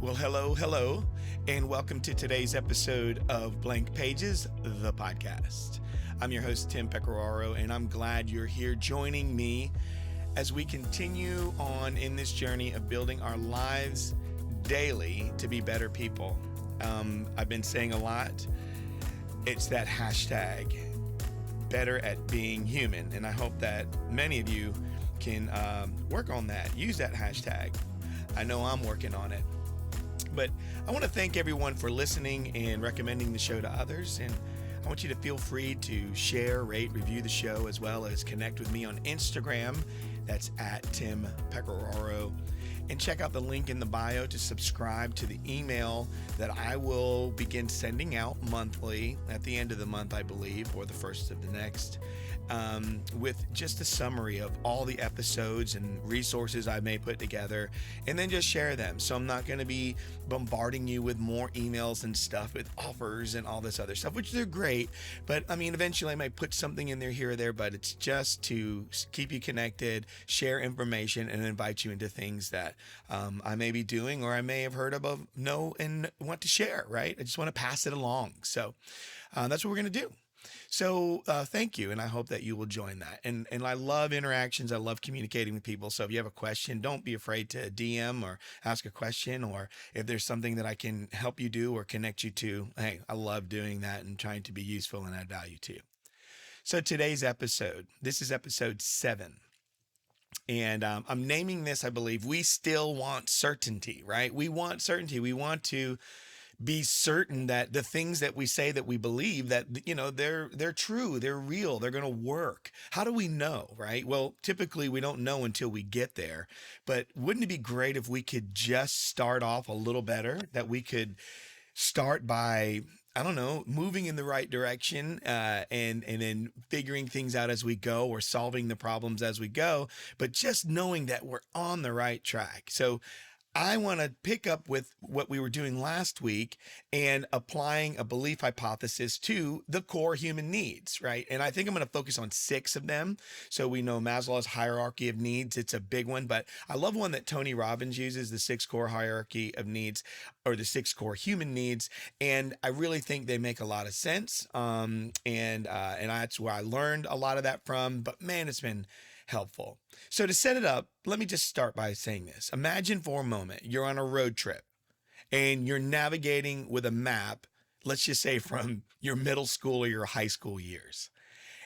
Well, hello, and welcome to today's episode of Blank Pages, the podcast. I'm your host, Tim Pecoraro, and I'm glad you're here joining me as we continue on in this journey of building our lives daily to be better people. I've been saying a lot. It's that hashtag, better at being human, and I hope that many of you can work on that. Use that hashtag. I know I'm working on it. But I want to thank everyone for listening and recommending the show to others. And I want you to feel free to share, rate, review the show, as well as connect with me on Instagram. That's at Tim Pecoraro. And check out the link in the bio to subscribe to the email that I will begin sending out monthly at the end of the month, I believe, or the first of the next, with just a summary of all the episodes and resources I may put together, and then just share them. So I'm not going to be bombarding you with more emails and stuff with offers and all this other stuff, which they're great. But I mean, eventually I might put something in there here or there, but it's just to keep you connected, share information, and invite you into things that I may be doing or I may have heard about, know, and want to share, right? I just want to pass it along. So that's what we're going to do. So thank you, and I hope that you will join that. And I love interactions. I love communicating with people. So if you have a question, don't be afraid to DM or ask a question, or if there's something that I can help you do or connect you to, hey, I love doing that and trying to be useful and add value to you. So today's episode, this is episode 7. And I'm naming this, I believe, We Still Want Certainty, right? We want certainty. We want to be certain that the things that we say that we believe that, you know, they're true, they're real, they're going to work. How do we know, right? Well, typically we don't know until we get there. But wouldn't it be great if we could just start off a little better, that we could start by, I don't know, moving in the right direction, and then figuring things out as we go, or solving the problems as we go, but just knowing that we're on the right track. So I want to pick up with what we were doing last week and applying a belief hypothesis to the core human needs, right? And I think I'm going to focus on 6 of them. So we know Maslow's hierarchy of needs. It's a big one, but I love one that Tony Robbins uses, the 6 core hierarchy of needs, or the 6 core human needs. And I really think they make a lot of sense. And that's where I learned a lot of that from, but man, it's been helpful. So to set it up, let me just start by saying this. Imagine for a moment you're on a road trip and you're navigating with a map, let's just say from your middle school or your high school years.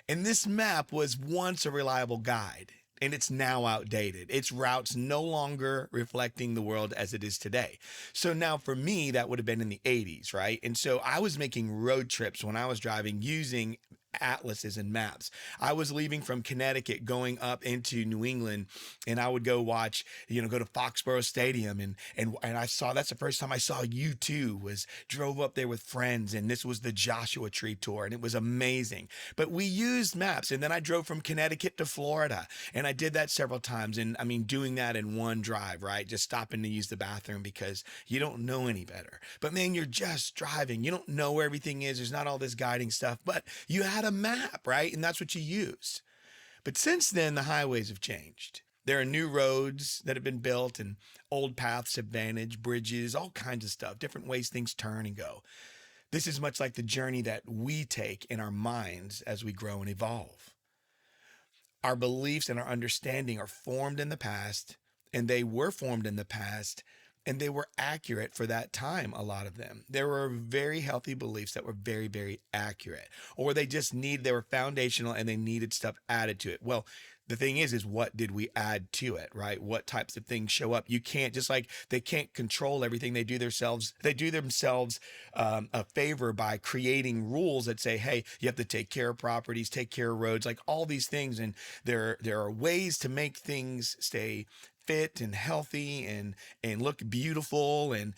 And this map was once a reliable guide, and it's now outdated. Its routes no longer reflecting the world as it is today. So now for me, that would have been in the 80s, right? And so I was making road trips when I was driving using atlases and maps. I was leaving from Connecticut going up into New England, and I would go watch, go to Foxborough Stadium, and I saw, that's the first time I saw U2, drove up there with friends, and this was the Joshua Tree tour, and it was amazing. But we used maps, and then I drove from Connecticut to Florida, and I did that several times. And I mean, doing that in one drive, right? Just stopping to use the bathroom because you don't know any better. But man, you're just driving. You don't know where everything is. There's not all this guiding stuff, but you had a map, right? And that's what you used. But since then, the highways have changed. There are new roads that have been built, and old paths have vanished, bridges, all kinds of stuff, different ways things turn and go. This is much like the journey that we take in our minds as we grow and evolve. Our beliefs and our understanding are formed in the past, and they were formed in the past, and they were accurate for that time, a lot of them. There were very healthy beliefs that were very, very accurate, or they were foundational and they needed stuff added to it. Well, the thing is what did we add to it, right? What types of things show up? You can't, just like they can't control everything. They do themselves a favor by creating rules that say, hey, you have to take care of properties, take care of roads, like all these things. And there are ways to make things stay fit and healthy and look beautiful, and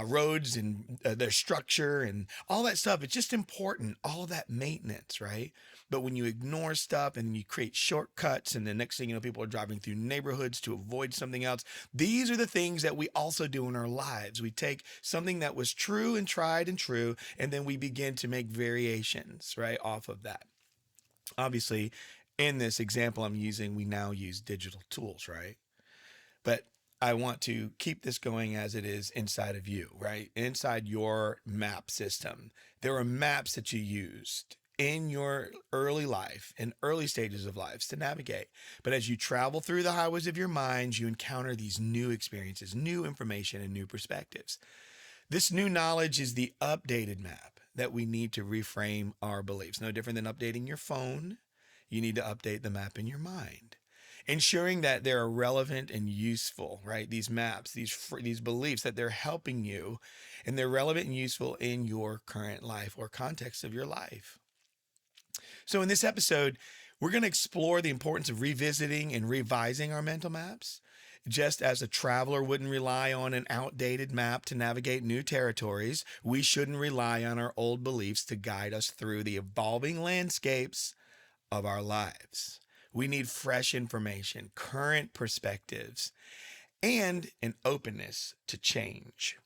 roads and their structure and all that stuff. It's just important, all that maintenance, right? But when you ignore stuff and you create shortcuts, and the next thing you know, people are driving through neighborhoods to avoid something else. These are the things that we also do in our lives. We take something that was true and tried and true, and then we begin to make variations, right, off of that. Obviously, in this example I'm using, we now use digital tools, right? But I want to keep this going as it is inside of you, right? Inside your map system. There are maps that you used in your early life and early stages of lives to navigate. But as you travel through the highways of your mind, you encounter these new experiences, new information, and new perspectives. This new knowledge is the updated map that we need to reframe our beliefs. No different than updating your phone. You need to update the map in your mind, ensuring that they're relevant and useful, right? These maps, these beliefs, that they're helping you and they're relevant and useful in your current life or context of your life. So in this episode, we're going to explore the importance of revisiting and revising our mental maps. Just as a traveler wouldn't rely on an outdated map to navigate new territories, we shouldn't rely on our old beliefs to guide us through the evolving landscapes of our lives. We need fresh information, current perspectives, and an openness to change.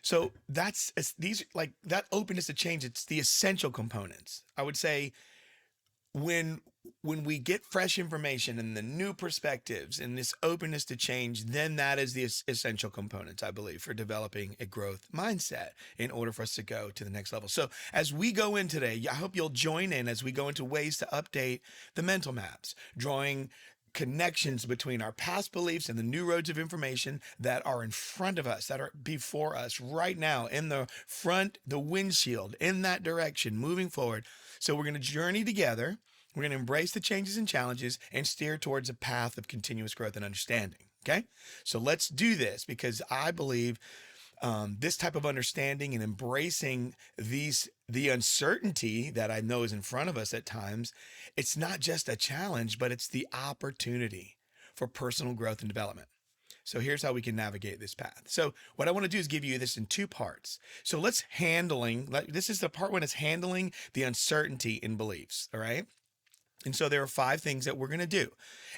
So these like that openness to change. It's the essential components. I would say when we get fresh information and the new perspectives and this openness to change, then that is the essential components, I believe, for developing a growth mindset in order for us to go to the next level. So as we go in today, I hope you'll join in as we go into ways to update the mental maps, drawing connections between our past beliefs and the new roads of information that are in front of us, that are before us right now, in the front, the windshield, in that direction, moving forward. So we're going to journey together. We're going to embrace the changes and challenges and steer towards a path of continuous growth and understanding. Okay. So let's do this, because I believe this type of understanding and embracing the uncertainty that I know is in front of us at times, it's not just a challenge, but it's the opportunity for personal growth and development. So here's how we can navigate this path. So what I want to do is give you this in two parts. So this is the part when it's handling the uncertainty in beliefs. All right. And so there are 5 things that we're going to do,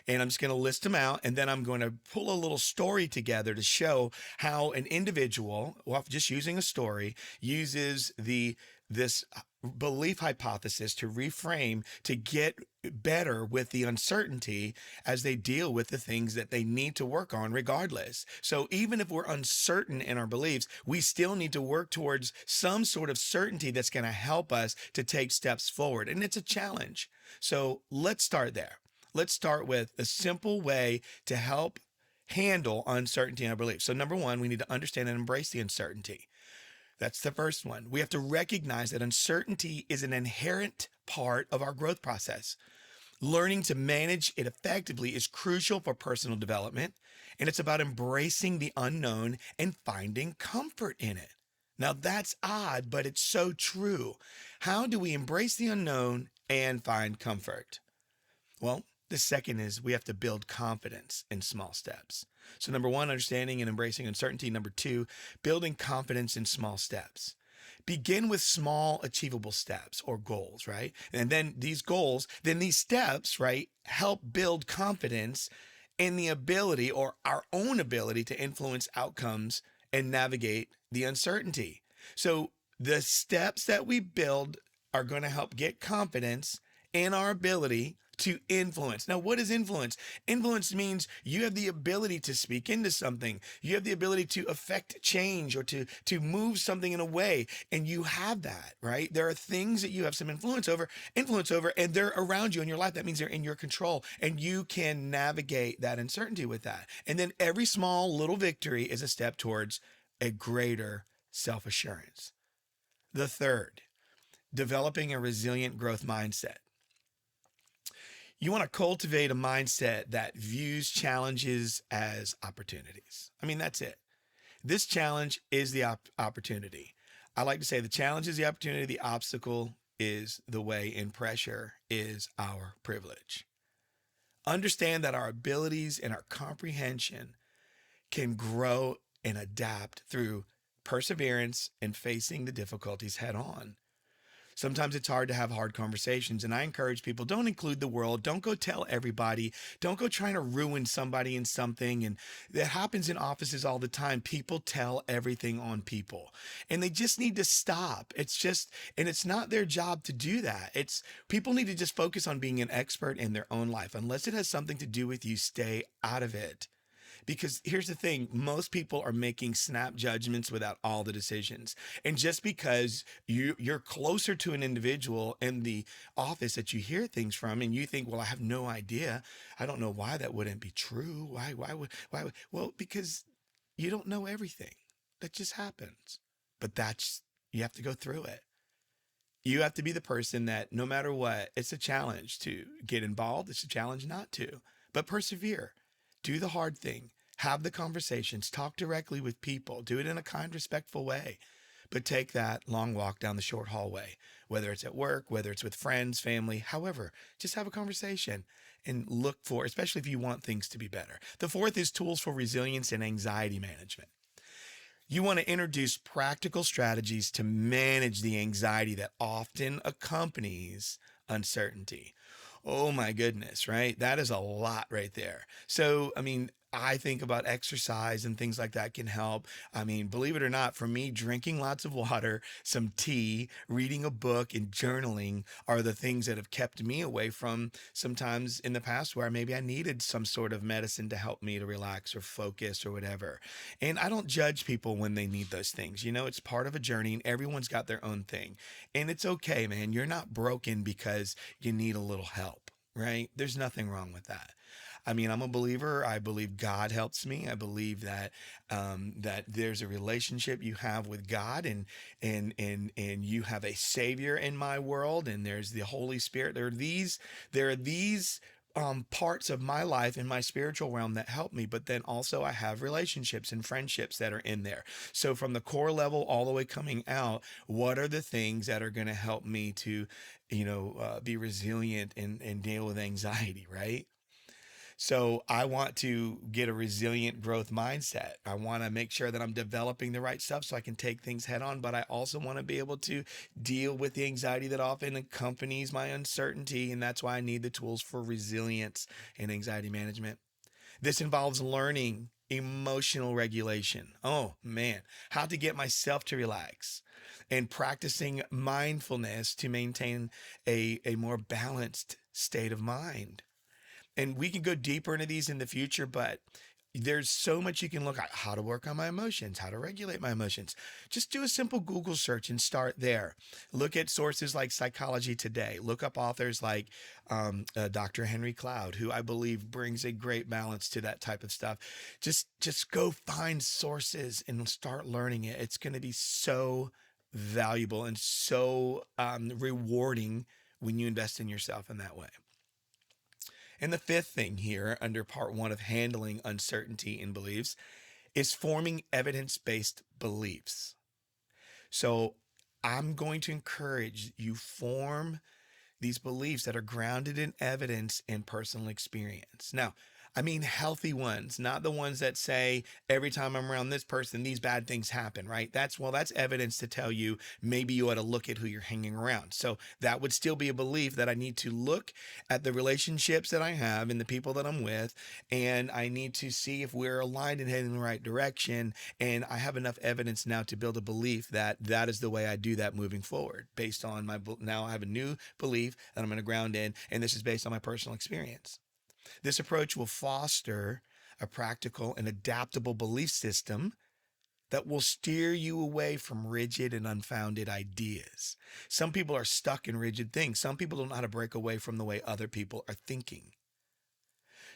and I'm just going to list them out, and then I'm going to pull a little story together to show how an individual, well, just using a story, uses this belief hypothesis to reframe, to get better with the uncertainty as they deal with the things that they need to work on regardless. So even if we're uncertain in our beliefs, we still need to work towards some sort of certainty that's going to help us to take steps forward. And it's a challenge. So let's start there. Let's start with a simple way to help handle uncertainty in our beliefs. So number 1, we need to understand and embrace the uncertainty. That's the first one. We have to recognize that uncertainty is an inherent part of our growth process. Learning to manage it effectively is crucial for personal development, and it's about embracing the unknown and finding comfort in it. Now that's odd, but it's so true. How do we embrace the unknown and find comfort? Well, the second is we have to build confidence in small steps. So number 1, understanding and embracing uncertainty. Number 2, building confidence in small steps. Begin with small achievable steps or goals, right? And then these steps, right, help build confidence in the ability or our own ability to influence outcomes and navigate the uncertainty. So the steps that we build are going to help get confidence in our ability to influence. Now, what is influence? Influence means you have the ability to speak into something. You have the ability to affect change or to move something in a way. And you have that, right? There are things that you have some influence over, and they're around you in your life. That means they're in your control, and you can navigate that uncertainty with that. And then every small little victory is a step towards a greater self-assurance. The third, developing a resilient growth mindset. You want to cultivate a mindset that views challenges as opportunities. I mean, that's it. This challenge is the opportunity. I like to say the challenge is the opportunity, the obstacle is the way, and pressure is our privilege. Understand that our abilities and our comprehension can grow and adapt through perseverance and facing the difficulties head on. Sometimes it's hard to have hard conversations. And I encourage people, don't include the world. Don't go tell everybody. Don't go trying to ruin somebody in something. And that happens in offices all the time. People tell everything on people and they just need to stop. And it's not their job to do that. People need to just focus on being an expert in their own life. Unless it has something to do with you, stay out of it. Because here's the thing, most people are making snap judgments without all the decisions. And just because you're closer to an individual in the office that you hear things from and you think, well, I have no idea. I don't know why that wouldn't be true. Well, because you don't know everything. That just happens. But you have to go through it. You have to be the person that no matter what, it's a challenge to get involved. It's a challenge not to, but persevere. Do the hard thing. Have the conversations. Talk directly with people. Do it in a kind, respectful way. But take that long walk down the short hallway, whether it's at work, whether it's with friends, family, however, just have a conversation and look for, especially if you want things to be better. The fourth is tools for resilience and anxiety management. You want to introduce practical strategies to manage the anxiety that often accompanies uncertainty. Oh my goodness, right? That is a lot right there. So, I think about exercise and things like that can help. Believe it or not, for me, drinking lots of water, some tea, reading a book, and journaling are the things that have kept me away from sometimes in the past where maybe I needed some sort of medicine to help me to relax or focus or whatever. And I don't judge people when they need those things. It's part of a journey and everyone's got their own thing. And it's okay, man. You're not broken because you need a little help, right? There's nothing wrong with that. I'm a believer. I believe God helps me. I believe that that there's a relationship you have with God, and you have a Savior in my world, and there's the Holy Spirit. There are these parts of my life in my spiritual realm that help me, but then also I have relationships and friendships that are in there. So from the core level all the way coming out, what are the things that are going to help me to, be resilient and deal with anxiety, right? So I want to get a resilient growth mindset. I want to make sure that I'm developing the right stuff so I can take things head on, but I also want to be able to deal with the anxiety that often accompanies my uncertainty. And that's why I need the tools for resilience and anxiety management. This involves learning emotional regulation. Oh man, how to get myself to relax and practicing mindfulness to maintain a more balanced state of mind. And we can go deeper into these in the future, but there's so much you can look at: how to work on my emotions, how to regulate my emotions. Just do a simple Google search and start there. Look at sources like Psychology Today. Look up authors like Dr. Henry Cloud, who I believe brings a great balance to that type of stuff. Just go find sources and start learning it. It's going to be so valuable and so rewarding when you invest in yourself in that way. And the fifth thing here, under part one of handling uncertainty in beliefs, is forming evidence based beliefs. So I'm going to encourage you form these beliefs that are grounded in evidence and personal experience. Now, I mean healthy ones, not the ones that say every time I'm around this person, these bad things happen, right? That's evidence to tell you maybe you ought to look at who you're hanging around. So that would still be a belief that I need to look at the relationships that I have and the people that I'm with, and I need to see if we're aligned and heading in the right direction. And I have enough evidence now to build a belief that that is the way I do that moving forward based on now I have a new belief that I'm going to ground in, and this is based on my personal experience. This approach will foster a practical and adaptable belief system that will steer you away from rigid and unfounded ideas. Some people are stuck in rigid things. Some people don't know how to break away from the way other people are thinking.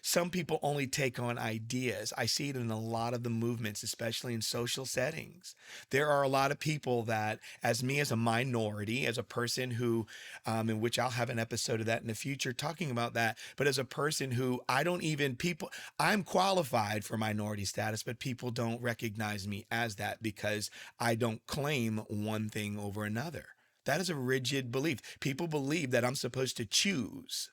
Some people only take on ideas. I see it in a lot of the movements, especially in social settings. There are a lot of people that, as me as a minority, as a person who, in which I'll have an episode of that in the future talking about that, but as a person who I'm qualified for minority status, but people don't recognize me as that because I don't claim one thing over another. That is a rigid belief. People believe that I'm supposed to choose.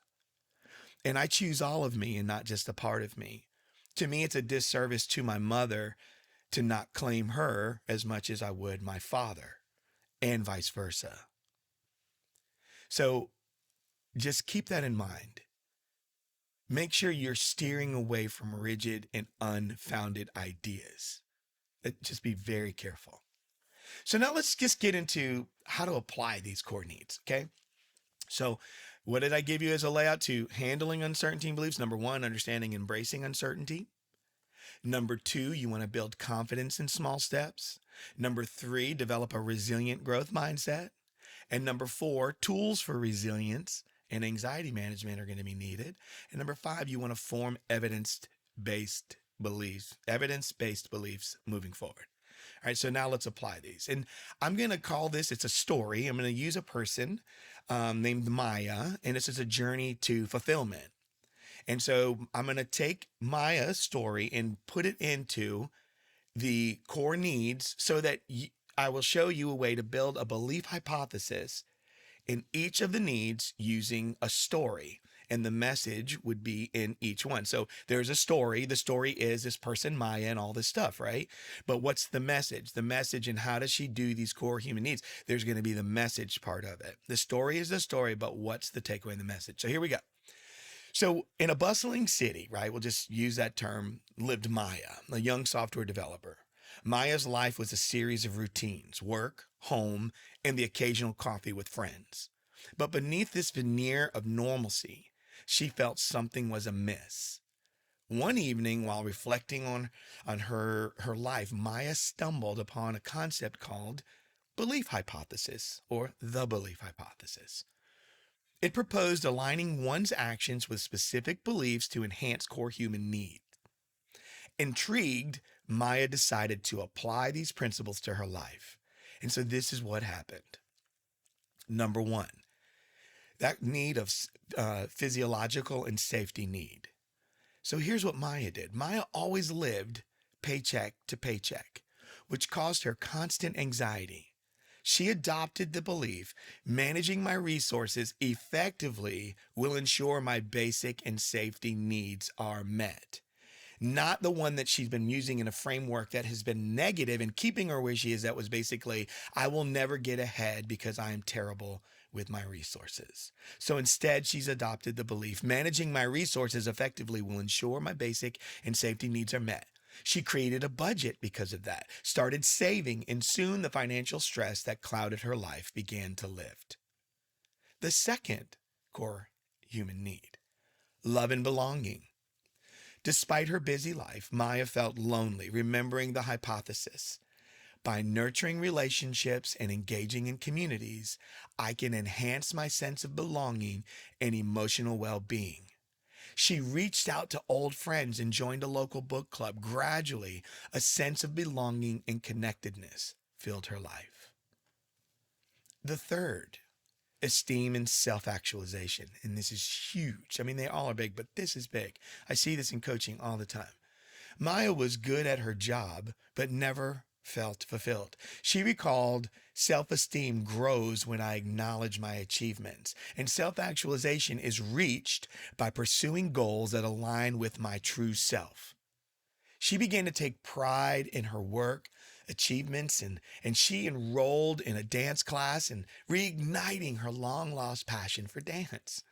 And I choose all of me and not just a part of me. To me, it's a disservice to my mother to not claim her as much as I would my father, and vice versa. So just keep that in mind. Make sure you're steering away from rigid and unfounded ideas. Just be very careful. So now let's just get into how to apply these core needs. Okay. So, what did I give you as a layout to handling uncertainty and beliefs? Number one, understanding, embracing uncertainty. Number two, you want to build confidence in small steps. Number three, develop a resilient growth mindset. And number four, tools for resilience and anxiety management are going to be needed. And number five, you want to form evidence-based beliefs moving forward. All right, so now let's apply these. And I'm going to call this, it's a story. I'm going to use a person named Maya, and this is a journey to fulfillment. And so I'm going to take Maya's story and put it into the core needs so that I will show you a way to build a belief hypothesis in each of the needs using a story. And the message would be in each one. So there's a story. The story is this person, Maya, and all this stuff, right? But what's the message? The message, and how does she do these core human needs? There's going to be the message part of it. The story is the story, but what's the takeaway in the message? So here we go. So in a bustling city, right, we'll just use that term, lived Maya, a young software developer. Maya's life was a series of routines: work, home, and the occasional coffee with friends. But beneath this veneer of normalcy, she felt something was amiss. One evening, while reflecting on her life, Maya stumbled upon a concept called belief hypothesis, or the belief hypothesis. It proposed aligning one's actions with specific beliefs to enhance core human needs. Intrigued, Maya decided to apply these principles to her life. And so this is what happened. Number one, that need of physiological and safety need. So here's what Maya did. Maya always lived paycheck to paycheck, which caused her constant anxiety. She adopted the belief managing my resources effectively will ensure my basic and safety needs are met. Not the one that she's been using in a framework that has been negative and keeping her where she is. That was basically, I will never get ahead because I am terrible with my resources. So instead, she's adopted the belief managing my resources effectively will ensure my basic and safety needs are met. She created a budget because of that, started saving, and soon the financial stress that clouded her life began to lift. The second core human need, love and belonging. Despite her busy life, Maya felt lonely, remembering the hypothesis. By nurturing relationships and engaging in communities, I can enhance my sense of belonging and emotional well-being. She reached out to old friends and joined a local book club. Gradually, a sense of belonging and connectedness filled her life. The third, esteem and self-actualization. And this is huge. I mean, they all are big, but this is big. I see this in coaching all the time. Maya was good at her job, but never felt fulfilled. She recalled, self-esteem grows when I acknowledge my achievements, and self-actualization is reached by pursuing goals that align with my true self. She began to take pride in her work, achievements, and she enrolled in a dance class and reigniting her long-lost passion for dance.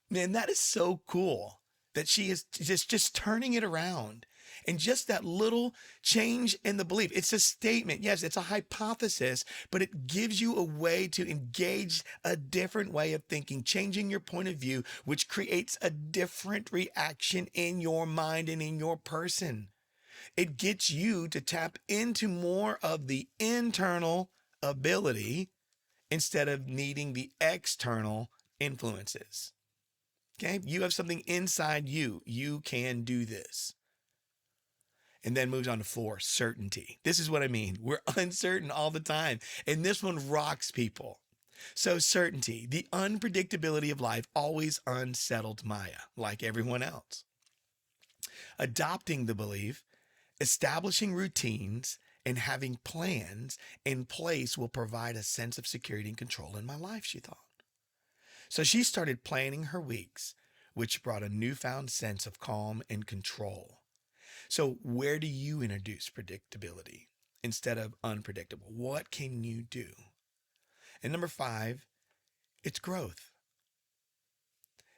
Man, that is so cool that she is just turning it around. And just that little change in the belief. It's a statement. Yes, it's a hypothesis, but it gives you a way to engage a different way of thinking, changing your point of view, which creates a different reaction in your mind and in your person. It gets you to tap into more of the internal ability instead of needing the external influences. Okay, you have something inside you. You can do this. And then moves on to 4, certainty. This is what I mean. We're uncertain all the time. And this one rocks people. So certainty, the unpredictability of life always unsettled Maya, like everyone else. Adopting the belief, establishing routines, and having plans in place will provide a sense of security and control in my life, she thought. So she started planning her weeks, which brought a newfound sense of calm and control. So where do you introduce predictability instead of unpredictable? What can you do? And number 5, It's growth.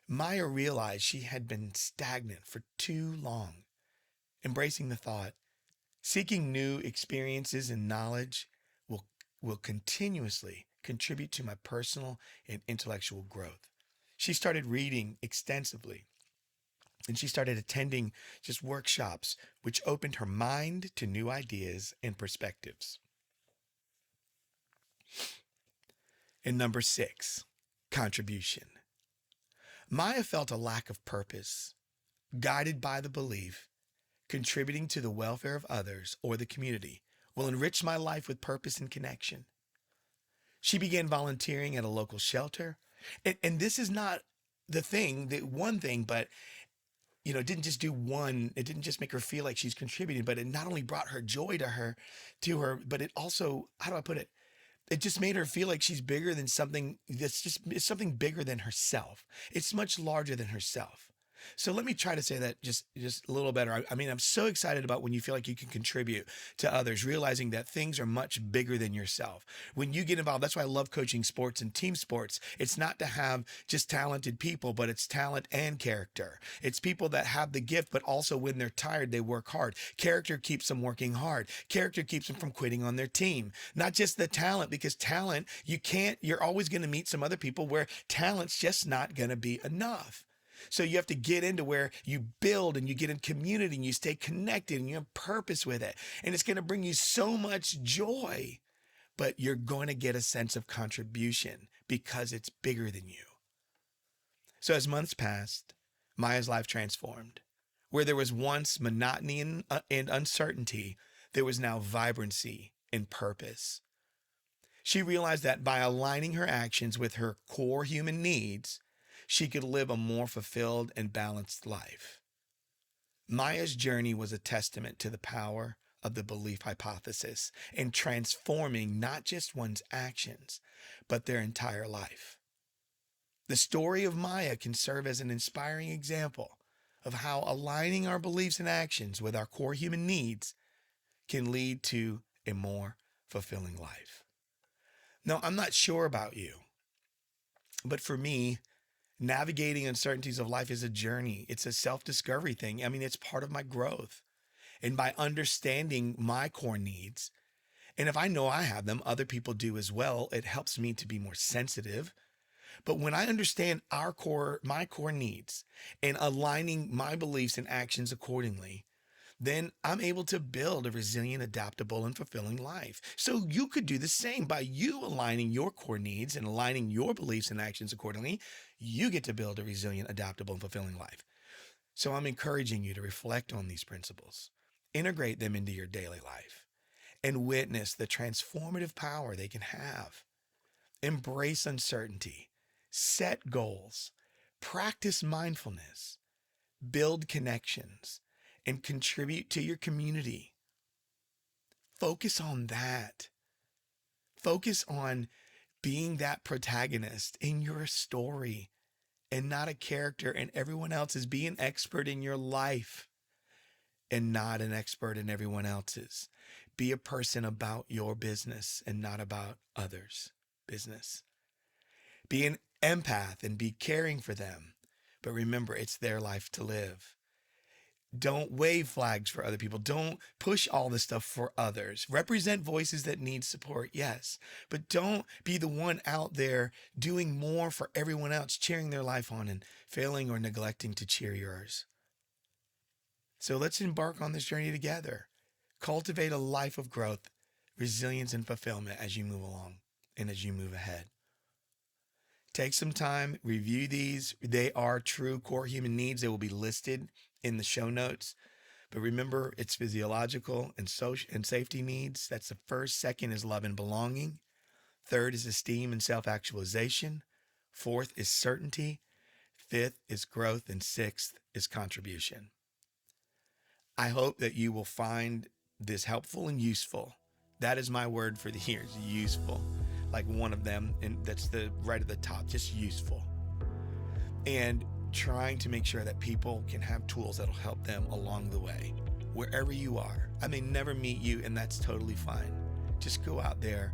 Maya realized she had been stagnant for too long, embracing the thought, seeking new experiences and knowledge will, will continuously contribute to my personal and intellectual growth. She started reading extensively and she started attending just workshops, which opened her mind to new ideas and perspectives. And number 6, contribution. Maya felt a lack of purpose, guided by the belief contributing to the welfare of others or the community will enrich my life with purpose and connection. She began volunteering at a local shelter. And this is not the one thing, but it didn't just do one, it didn't just make her feel like she's contributing, but it not only brought her joy to her, but it also, how do I put it? It just made her feel like she's bigger than something it's something bigger than herself. It's much larger than herself. So let me try to say that just a little better. I mean, I'm so excited about when you feel like you can contribute to others, realizing that things are much bigger than yourself. When you get involved, that's why I love coaching sports and team sports. It's not to have just talented people, but it's talent and character. It's people that have the gift, but also when they're tired, they work hard. Character keeps them working hard. Character keeps them from quitting on their team. Not just the talent, because talent, you're always going to meet some other people where talent's just not going to be enough. So you have to get into where you build and you get in community and you stay connected and you have purpose with it. And it's going to bring you so much joy, but you're going to get a sense of contribution because it's bigger than you. So as months passed, Maya's life transformed. Where there was once monotony and uncertainty, there was now vibrancy and purpose. She realized that by aligning her actions with her core human needs, she could live a more fulfilled and balanced life. Maya's journey was a testament to the power of the belief hypothesis in transforming not just one's actions, but their entire life. The story of Maya can serve as an inspiring example of how aligning our beliefs and actions with our core human needs can lead to a more fulfilling life. Now, I'm not sure about you, but for me, navigating uncertainties of life is a journey. It's a self-discovery thing. I mean, it's part of my growth. And by understanding my core needs, and if I know I have them, other people do as well, it helps me to be more sensitive. But when I understand my core needs and aligning my beliefs and actions accordingly, then I'm able to build a resilient, adaptable, and fulfilling life. So you could do the same by you aligning your core needs and aligning your beliefs and actions accordingly. You get to build a resilient, adaptable, and fulfilling life. So I'm encouraging you to reflect on these principles, integrate them into your daily life, and witness the transformative power they can have. Embrace uncertainty, set goals, practice mindfulness, build connections, and contribute to your community. Focus on that. Focus on being that protagonist in your story and not a character and everyone else is. Be an expert in your life and not an expert in everyone else's. Be a person about your business and not about others' business. Be an empath and be caring for them. But remember, it's their life to live. Don't wave flags for other people. Don't push all this stuff for others. Represent voices that need support, yes. But don't be the one out there doing more for everyone else, cheering their life on and failing or neglecting to cheer yours. So let's embark on this journey together. Cultivate a life of growth, resilience, and fulfillment as you move along and as you move ahead. Take some time, review these. They are true core human needs. They will be listed in the show notes. But remember, it's physiological and social and safety needs. That's the first. Second is love and belonging. Third is esteem and self-actualization. Fourth is certainty. Fifth is growth. And sixth is contribution. I hope that you will find this helpful and useful. That is my word for the year, is useful. Like one of them, and that's the right at the top, just useful. And trying to make sure that people can have tools that'll help them along the way, wherever you are. I may never meet you, and that's totally fine. Just go out there,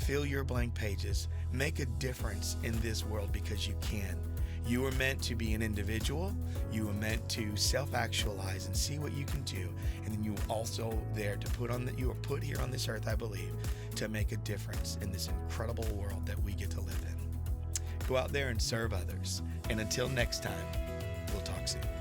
Fill your blank pages. Make a difference in this world because you can. You were meant to be an individual. You were meant to self-actualize and see what you can do. And then you also there to you were put here on this earth, I believe, to make a difference in this incredible world that we get to live in. Go out there and serve others. And until next time, we'll talk soon.